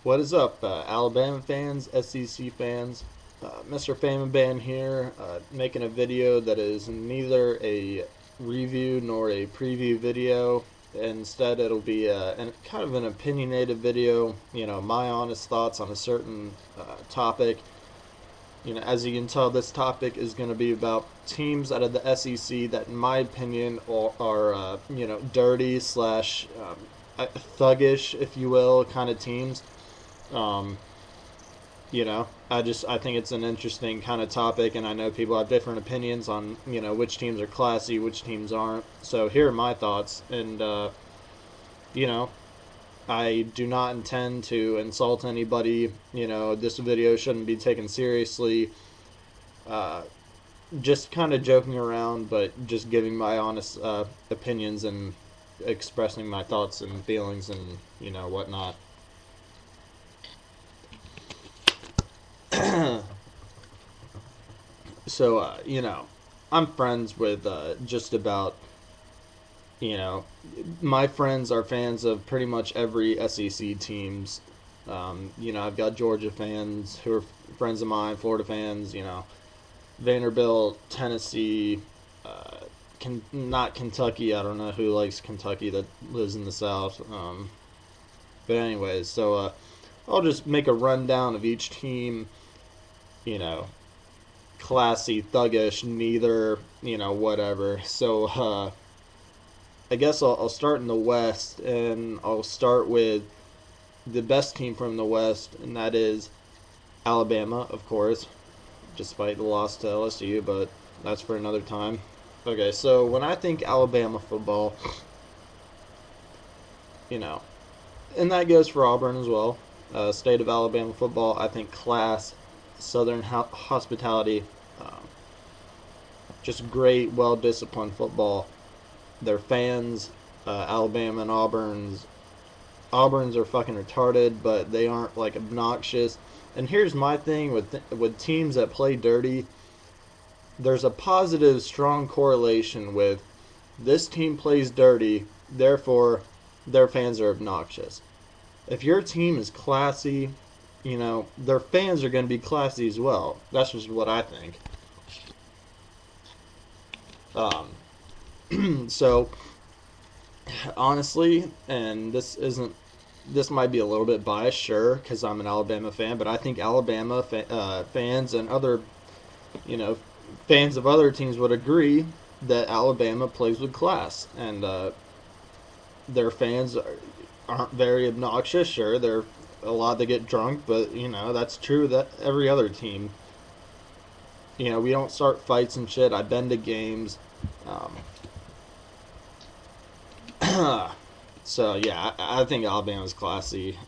What is up, Alabama fans, SEC fans? Mr. Fame Band here, making a video that is neither a review nor a preview video. Instead, it'll be kind of an opinionated video. My honest thoughts on a certain topic. As you can tell, this topic is going to be about teams out of the SEC that, in my opinion, are dirty slash thuggish, if you will, kind of teams. Um, I think it's an interesting kind of topic, and I know people have different opinions on which teams are classy, which teams aren't. So here are my thoughts, and you know, I do not intend to insult anybody. This video shouldn't be taken seriously. Uh, just kind of joking around, but just giving my honest opinions and expressing my thoughts and feelings and whatnot. So, I'm friends with just about, you know, my friends are fans of pretty much every SEC teams. I've got Georgia fans who are friends of mine, Florida fans, Vanderbilt, Tennessee, not Kentucky. I don't know who likes Kentucky that lives in the South. But anyways, so I'll just make a rundown of each team, you know, classy, thuggish, neither, whatever. So I guess I'll start in the West, and I'll start with the best team from the West, and that is Alabama, of course, despite the loss to LSU, but that's for another time. Okay, so when I think Alabama football, you know, and that goes for Auburn as well. State of Alabama football, I think class, Southern hospitality, just great, well-disciplined football. Their fans, Alabama and Auburn's are fucking retarded, but they aren't like obnoxious. And here's my thing with teams that play dirty. There's a positive, strong correlation with this team plays dirty, therefore their fans are obnoxious. If your team is classy, their fans are going to be classy as well. That's just what I think. So honestly, and this might be a little bit biased, sure, because I'm an Alabama fan, but I think Alabama fans and other, fans of other teams would agree that Alabama plays with class, and their fans aren't very obnoxious. Sure, they're a lot that get drunk, but that's true that every other team. We don't start fights and shit. I've been to games. So yeah, I think Alabama's classy.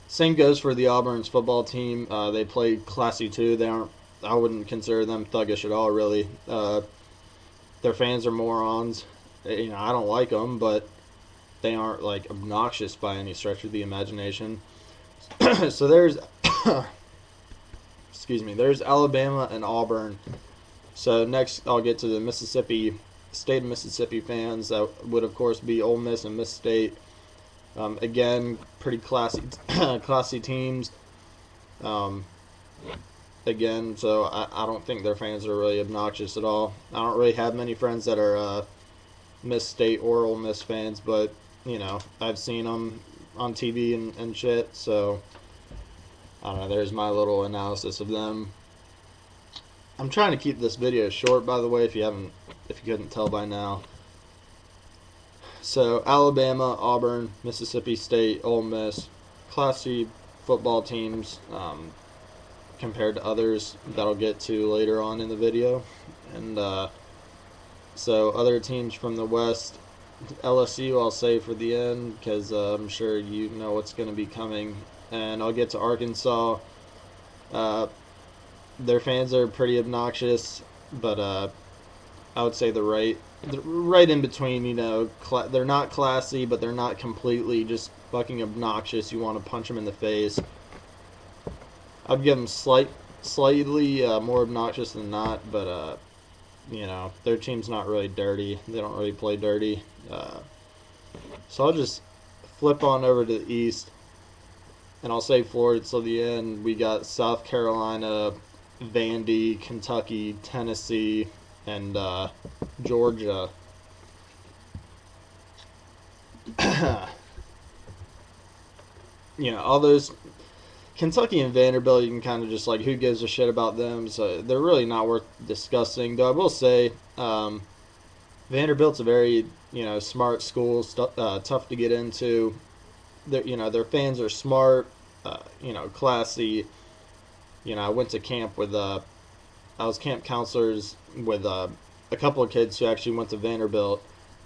Same goes for the Auburn's football team. They play classy too. They aren't. I wouldn't consider them thuggish at all, really. Their fans are morons. I don't like them, but they aren't like obnoxious by any stretch of the imagination. So there's, excuse me, there's Alabama and Auburn. So next, I'll get to the state of Mississippi fans. That would, of course, be Ole Miss and Miss State. Again, pretty classy, classy teams. Again, so I don't think their fans are really obnoxious at all. I don't really have many friends that are Miss State or Ole Miss fans, but I've seen them on TV and shit. So I don't know. There's my little analysis of them. I'm trying to keep this video short, by the way, if you couldn't tell by now. So Alabama, Auburn, Mississippi State, Ole Miss, classy football teams compared to others that I'll get to later on in the video. And so other teams from the West, LSU I'll save for the end because I'm sure you know what's going to be coming. And I'll get to Arkansas. Their fans are pretty obnoxious, but I would say they're right in between. They're not classy, but they're not completely just fucking obnoxious. You want to punch them in the face. I'd give them slightly more obnoxious than not, but their team's not really dirty. They don't really play dirty. So I'll just flip on over to the East. and I'll save Florida till the end. We got South Carolina, Vandy, Kentucky, Tennessee, and Georgia. All those Kentucky and Vanderbilt, you can kind of just like, who gives a shit about them? So they're really not worth discussing. Though I will say, Vanderbilt's a very smart school, tough to get into. Their fans are smart, classy. I went to camp with I was camp counselors with a couple of kids who actually went to Vanderbilt,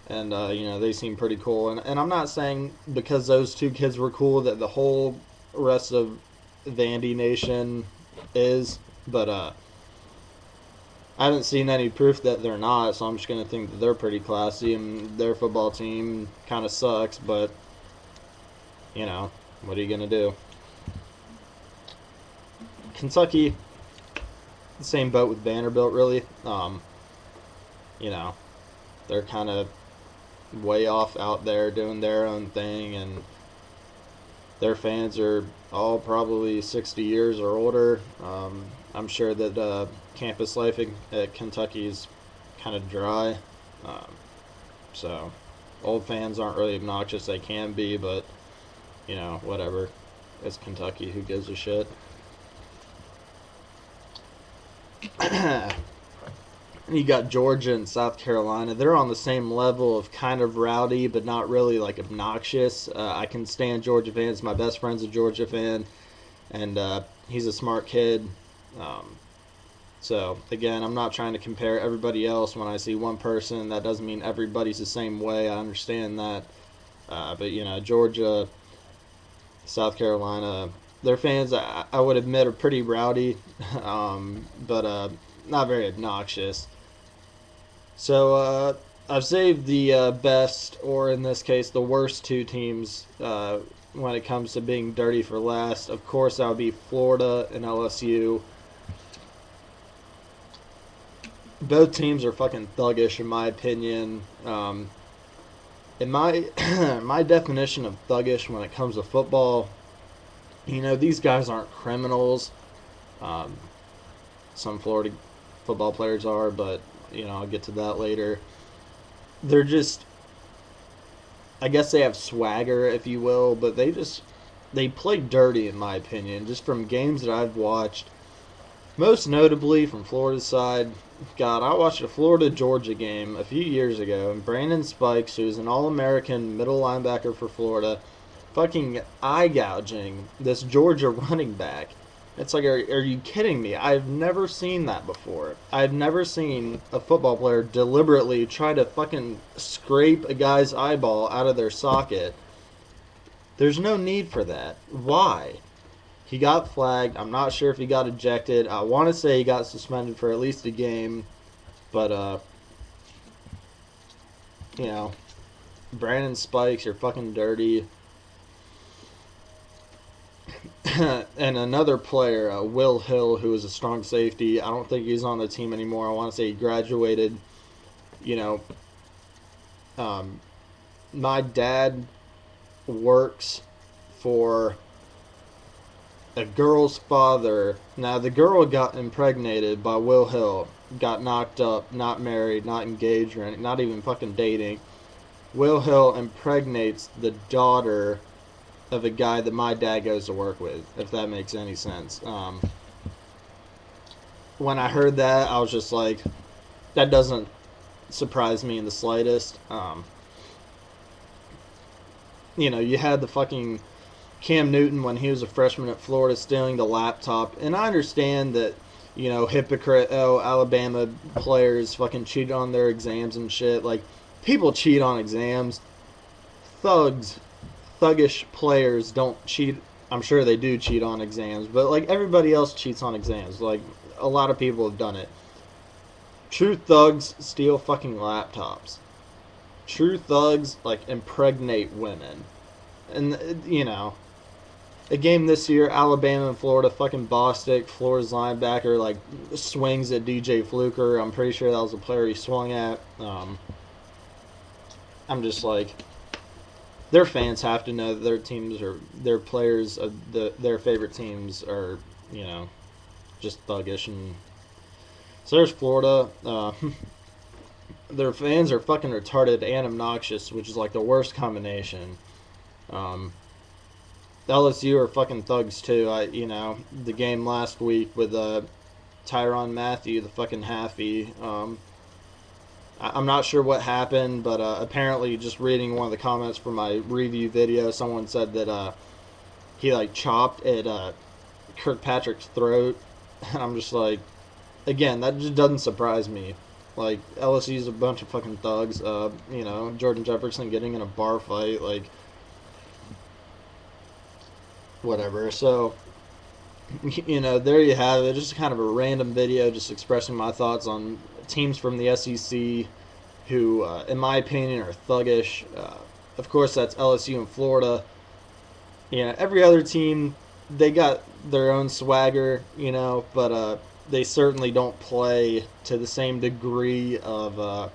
and they seem pretty cool. And I'm not saying because those two kids were cool that the whole rest of Vandy Nation is, but I haven't seen any proof that they're not, so I'm just gonna think that they're pretty classy, and their football team kind of sucks, but what are you gonna do? Kentucky, the same boat with Vanderbilt, really. They're kind of way off out there doing their own thing, and their fans are all probably 60 years or older. I'm sure that campus life at Kentucky is kind of dry. So old fans aren't really obnoxious. They can be, but whatever. It's Kentucky. Who gives a shit? You got Georgia and South Carolina. They're on the same level of kind of rowdy, but not really like obnoxious. I can stand Georgia fans. My best friend's a Georgia fan, and he's a smart kid. So again, I'm not trying to compare everybody else. When I see one person, that doesn't mean everybody's the same way. I understand that, but Georgia, South Carolina, their fans, I would admit, are pretty rowdy, but not very obnoxious. So I've saved the best, or in this case, the worst two teams when it comes to being dirty for last. Of course, that would be Florida and LSU. Both teams are fucking thuggish, in my opinion. In my my definition of thuggish when it comes to football, these guys aren't criminals. Some Florida football players are, but I'll get to that later. They're just, I guess they have swagger, if you will, but they play dirty, in my opinion, just from games that I've watched. Most notably from Florida's side, God, I watched a Florida-Georgia game a few years ago, and Brandon Spikes, who's an All-American middle linebacker for Florida, fucking eye-gouging this Georgia running back. It's like, are you kidding me? I've never seen that before. I've never seen a football player deliberately try to fucking scrape a guy's eyeball out of their socket. There's no need for that. Why? He got flagged. I'm not sure if he got ejected. I want to say he got suspended for at least a game. But, Brandon Spikes, you're fucking dirty. And another player, Will Hill, who is a strong safety. I don't think he's on the team anymore. I want to say he graduated. My dad works for a girl's father. Now, the girl got impregnated by Will Hill. Got knocked up, not married, not engaged, or anything, not even fucking dating. Will Hill impregnates the daughter of a guy that my dad goes to work with, if that makes any sense. When I heard that, I was just like, that doesn't surprise me in the slightest. You had the fucking Cam Newton when he was a freshman at Florida stealing the laptop, and I understand that, hypocrite, Alabama players fucking cheated on their exams and shit. Like, people cheat on exams. Thuggish players don't cheat. I'm sure they do cheat on exams, but like everybody else cheats on exams. Like, a lot of people have done it. True thugs steal fucking laptops. True thugs like impregnate women. And a game this year, Alabama and Florida, fucking Bostic, Florida's linebacker like swings at DJ Fluker. I'm pretty sure that was the player he swung at. I'm just like, their fans have to know that their teams or their players of their favorite teams are, you know, just thuggish. And so there's Florida. Their fans are fucking retarded and obnoxious, which is like the worst combination. Um, LSU are fucking thugs too. The game last week with Tyrann Mathieu, the fucking halfie. I'm not sure what happened, but apparently, just reading one of the comments from my review video, someone said that he like chopped at Kirkpatrick's throat, and I'm just like, again, that just doesn't surprise me. Like LSU's a bunch of fucking thugs. Jordan Jefferson getting in a bar fight, like whatever. So there you have it. Just kind of a random video, just expressing my thoughts on teams from the SEC who, in my opinion, are thuggish. Of course, that's LSU and Florida. Every other team, they got their own swagger, but they certainly don't play to the same degree of,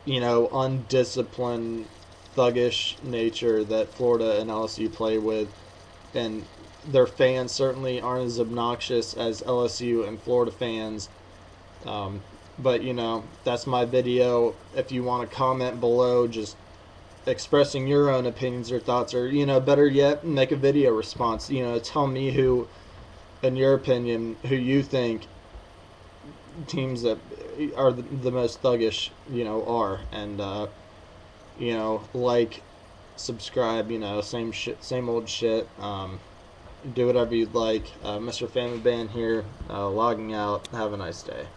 undisciplined, thuggish nature that Florida and LSU play with. And their fans certainly aren't as obnoxious as LSU and Florida fans. But that's my video. If you want to comment below, just expressing your own opinions or thoughts, or better yet, make a video response. Tell me who, in your opinion, who you think teams that are the most thuggish, are, and like, subscribe. Same shit, same old shit. Do whatever you'd like. Mr. Family Band here, logging out. Have a nice day.